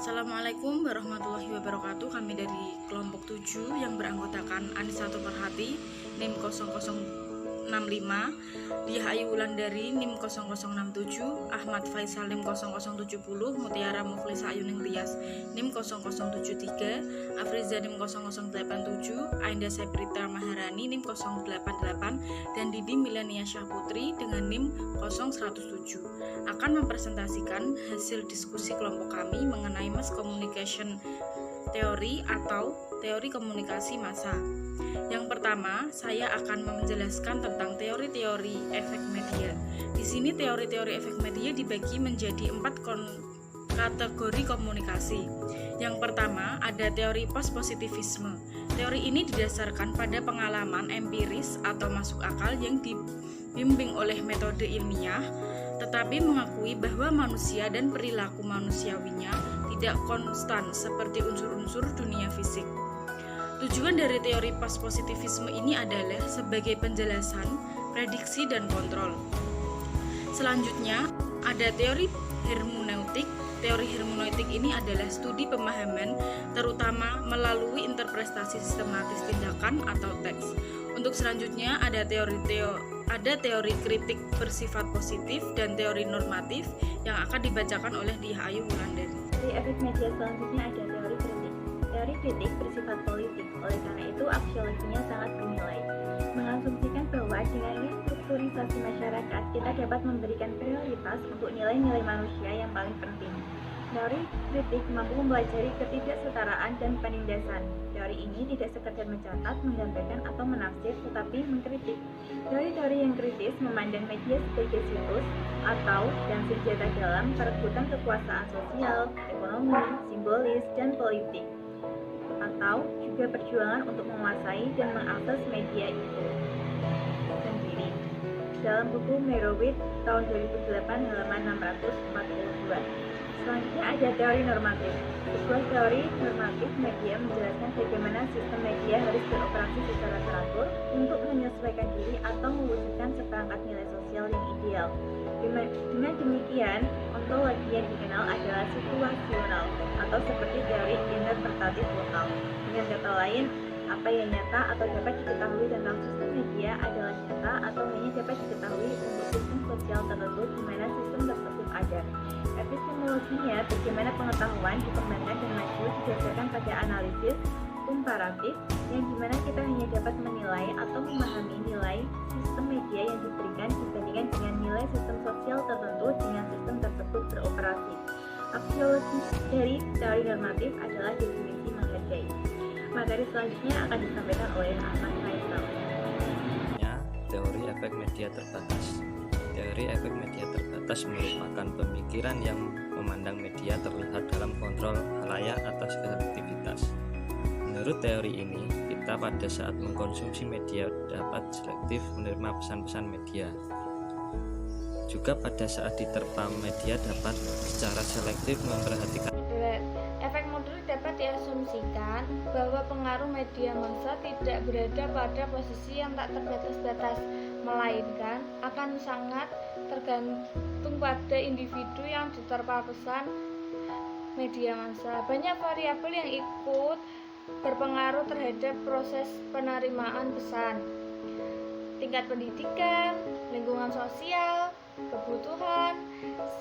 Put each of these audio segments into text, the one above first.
Assalamualaikum warahmatullahi wabarakatuh. Kami dari kelompok 7 yang beranggotakan Anisatul Marhati NIM 0065, Diah Ayu Wulandari NIM 0067, Ahmad Faisal NIM 0070, Mutiara Mukhlisa Ayuning Tias NIM 0073, Afriza NIM 0087, Ainda Sabrita Maharani NIM 088, dan Didi Milenia Syahputri dengan NIM 0107 akan mempresentasikan hasil diskusi kelompok kami mengenai mass communication teori atau teori komunikasi massa. Yang pertama, saya akan menjelaskan tentang teori-teori efek media. Di sini teori-teori efek media dibagi menjadi 4 kategori komunikasi. Yang pertama, ada teori post-positivisme. Teori ini didasarkan pada pengalaman empiris atau masuk akal yang dibimbing oleh metode ilmiah, tetapi mengakui bahwa manusia dan perilaku manusiawinya tidak konstan seperti unsur-unsur dunia fisik. Tujuan dari teori post-positivisme ini adalah sebagai penjelasan, prediksi, dan kontrol. Selanjutnya, ada teori hermeneutik. Teori hermeneutik ini adalah studi pemahaman, terutama melalui interpretasi sistematis tindakan atau teks. Untuk selanjutnya, ada teori kritik bersifat positif dan teori normatif yang akan dibacakan oleh Diah Ayu Wulandari. Dari efek media selanjutnya ada teori kritik. Teori kritik bersifat politik, oleh karena itu aksiologinya sangat bernilai. Mengasumsikan bahwa dengan restrukturisasi masyarakat, kita dapat memberikan prioritas untuk nilai-nilai manusia yang paling penting. Teori kritik mampu mempelajari ketidaksetaraan dan penindasan. Teori ini tidak sekedar mencatat, menggambarkan, atau menafsir, tetapi mengkritik. Teori-teori yang kritis memandang media sebagai situs atau dan senjata dalam perebutan kekuasaan sosial, ekonomi, simbolis, dan politik, atau juga perjuangan untuk menguasai dan mengakses media itu sendiri. Dalam buku Merowith tahun 2008 halaman 642. Selanjutnya ada teori normatif. Sebuah teori normatif media menjelaskan bagaimana sistem media harus beroperasi secara teratur untuk menyesuaikan diri atau mewujudkan seperangkat nilai sosial yang ideal. Dengan demikian, ontologi yang dikenal adalah situasional atau seperti teori interpretatif lokal. Dengan kata lain, apa yang nyata atau dapat diketahui tentang sistem media adalah nyata atau hanya dapat diketahui untuk sistem sosial tertentu di mana sistem tersebut ada. Epistemologinya, bagaimana pengetahuan dikembangkan dan maju didasarkan pada analisis komparatif yang dimana kita hanya dapat menilai atau memahami nilai sistem media yang diberikan dibandingkan dengan nilai sistem sosial tertentu dengan sistem tersebut beroperasi. Aksiologi dari teori normatif adalah definisi menghargai. Materi selanjutnya akan disampaikan oleh Ahmad Faisal. Teori efek media terbatas. Teori efek media terbatas merupakan pemikiran yang memandang media terlihat dalam kontrol khalayak atas selektivitas. Menurut teori ini, kita pada saat mengkonsumsi media dapat selektif menerima pesan-pesan media. Juga pada saat diterpa media dapat secara selektif memperhatikan. Efek moderat dapat diasumsikan bahwa pengaruh media massa tidak berada pada posisi yang tak terbatas-batas, melainkan akan sangat tergantung pada individu yang diterpa pesan media massa. Banyak variabel yang ikut berpengaruh terhadap proses penerimaan pesan. Tingkat pendidikan, lingkungan sosial, kebutuhan,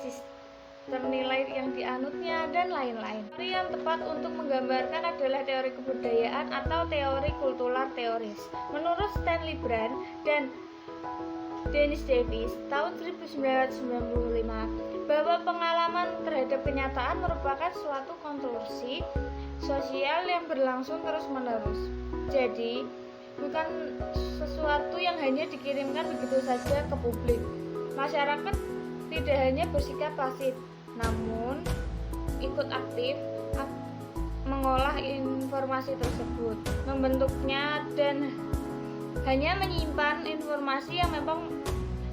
sistem nilai yang dianutnya, dan lain-lain. Teori yang tepat untuk menggambarkan adalah teori kebudayaan atau teori kultural teoris. Menurut Stanley Brand dan Dennis Davis tahun 1995, bahwa pengalaman terhadap kenyataan merupakan suatu konstruksi sosial yang berlangsung terus-menerus. Jadi, bukan sesuatu yang hanya dikirimkan begitu saja ke publik. Masyarakat tidak hanya bersikap pasif, namun ikut aktif mengolah informasi tersebut, membentuknya, dan hanya menyimpan informasi yang memang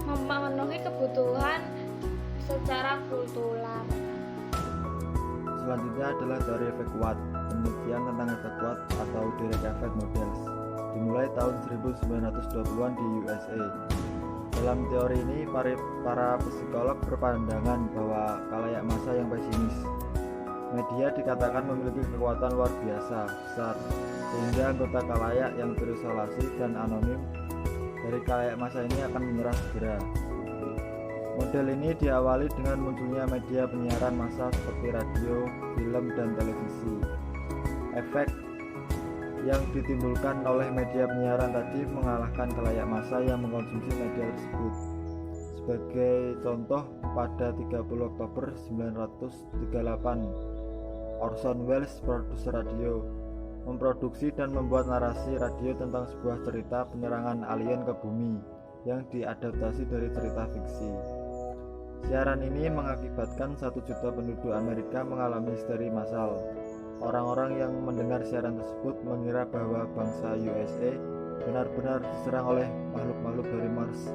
memenuhi kebutuhan secara kultural. Selanjutnya adalah teori efek kuat, penelitian tentang efek kuat atau direct effect models, dimulai tahun 1920-an di USA. Dalam teori ini, para psikolog berpandangan bahwa khalayak massa yang pesimis Media dikatakan memiliki kekuatan luar biasa besar, sehingga anggota khalayak yang terisolasi dan anonim dari khalayak massa ini akan menyerah segera. Model ini diawali dengan munculnya media penyiaran massa seperti radio, film, dan televisi. Efek yang ditimbulkan oleh media penyiaran tadi mengalahkan khalayak massa yang mengkonsumsi media tersebut. Sebagai contoh, pada 30 Oktober 1938, Orson Welles, produser radio, memproduksi dan membuat narasi radio tentang sebuah cerita penyerangan alien ke bumi yang diadaptasi dari cerita fiksi. Siaran ini mengakibatkan 1 juta penduduk Amerika mengalami histeri massal. Orang-orang yang mendengar siaran tersebut mengira bahwa bangsa USA benar-benar diserang oleh makhluk-makhluk dari Mars.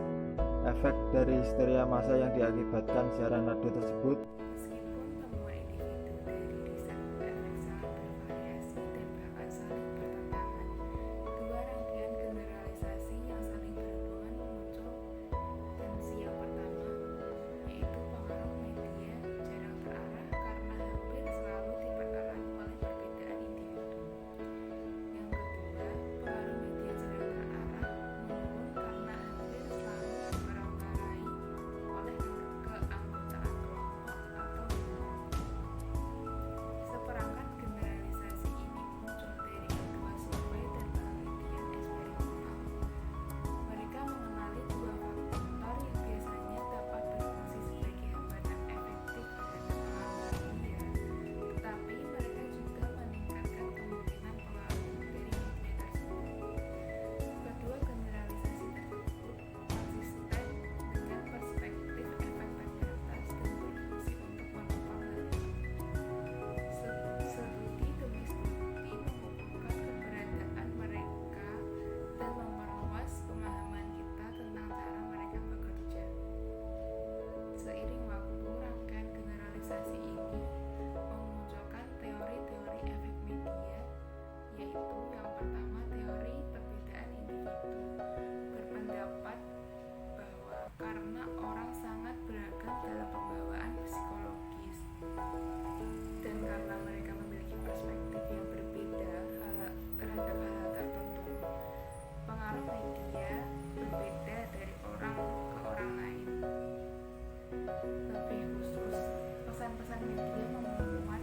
Efek dari histeria massa yang diakibatkan siaran radio tersebut Meskipun temuan individu dari desa efek sangat bervariasi dan bahkan saling bertentangan, dua rangkaian generalisasi yang saling berhubungan muncul. Tendensi yang pertama, yaitu pengaruh media jarang terarah karena hampir selalu diperalami oleh perbedaan individu. Yang kedua, pengaruh media jarang terarah menurun karena hampir selalu diperangkarai oleh keanggotaan kelompok atau seperangkat generalisasi ini muncul dari kedua survei dan penelitian eksperimental. Mereka mengenali dua faktor yang biasanya dapat berfungsi sebagai hambatan efektif terhadap pengaruh media, tetapi mereka juga meningkatkan kemungkinan pengaruh dari media tersebut. Kedua generalisasi tersebut konsisten dengan perspektif efek terbatas dan berfungsi untuk menopang hal ini. Studi demi studi mengukuhkan keberadaan mereka dan memperluas pemahaman kita tentang cara mereka bekerja. Seiring waktu, rangkaian generalisasi ini memunculkan teori-teori efek media, yaitu yang pertama teori perbedaan individu, berpendapat bahwa karena orang sangat beragam dalam pembawaan psikologis dan karena mereka memiliki perspektif yang berbeda terhadap hal-hal tertentu, pengaruh media berbeda dari orang ke orang lain. Lebih khusus, pesan-pesan media memuat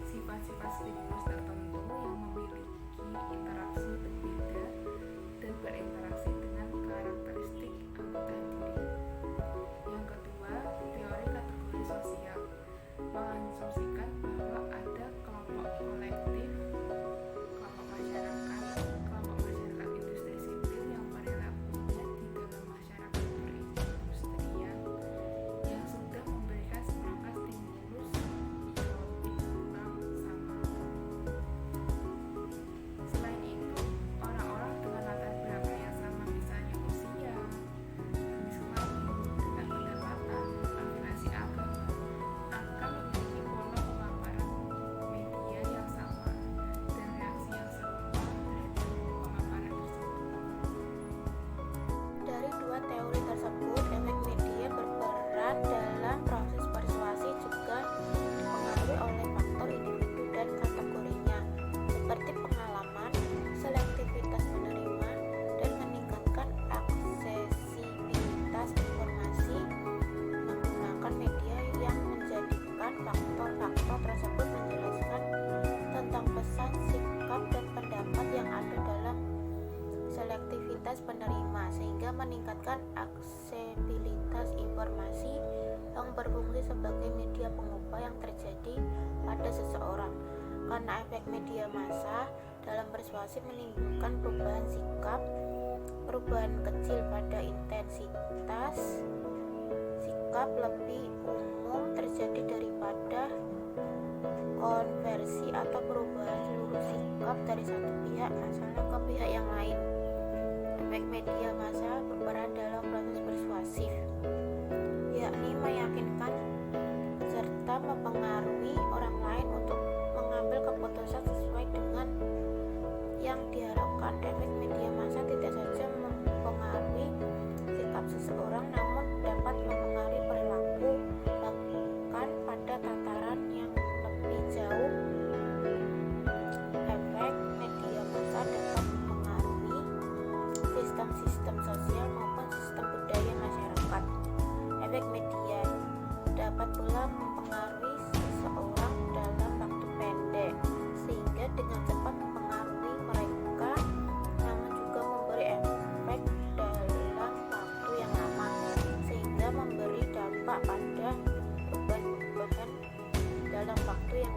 sifat-sifat stimulus tertentu yang memiliki interaksi berbeda dan berinteraksi dengan karakteristik anggota diri. Yang kedua, teori kategori sosial mengasumsikan bahwa ada kelompok kolektif, kelompok masyarakat industri sipil yang perilakunya di dalam masyarakat perindustrian yang sudah memberikan semangat stimulus ideologis kurang sama. Selain itu, orang-orang dengan latar belakang yang sama, misalnya usia, jenis kelamin, tingkat pendapatan, afiliasi agama, akan memiliki pola pemaparan media yang sama dan reaksi yang serupa terhadap pemaparan tersebut. Dari dua teori tersebut, efek media berperan dalam proses persuasi juga dipengaruhi oleh faktor individu dan kategorinya, seperti pengalaman, selektivitas menerima, dan meningkatkan aksesibilitas informasi menggunakan media yang menjadikan faktor-faktor tersebut menjelaskan tentang pesan, sikap, dan pendapat yang ada dalam selektivitas penerima, sehingga meningkatkan aksesibilitas informasi yang berfungsi sebagai media pengubah yang terjadi pada seseorang. Karena efek media massa dalam persuasi menimbulkan perubahan sikap, perubahan kecil pada intensitas sikap lebih umum terjadi daripada konversi atau perubahan seluruh sikap dari satu pihak asalnya ke pihak yang lain. Efek media massa berperan dalam proses persuasif, yakni meyakinkan serta mempengaruhi orang lain untuk mengambil keputusan sesuai dengan yang diharapkan. Efek media massa tidak saja mempengaruhi sikap seseorang, namun dapat mempengaruhi perilaku bahkan pada tataran yang lebih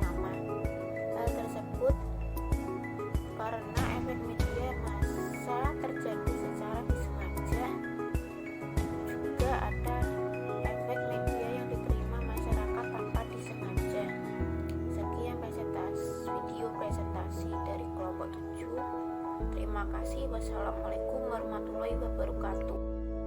nama. Hal tersebut karena efek media massa terjadi secara disengaja. Juga ada efek media yang diterima masyarakat tanpa disengaja. Sekian video presentasi dari kelompok 7. Terima kasih. Wassalamualaikum warahmatullahi wabarakatuh.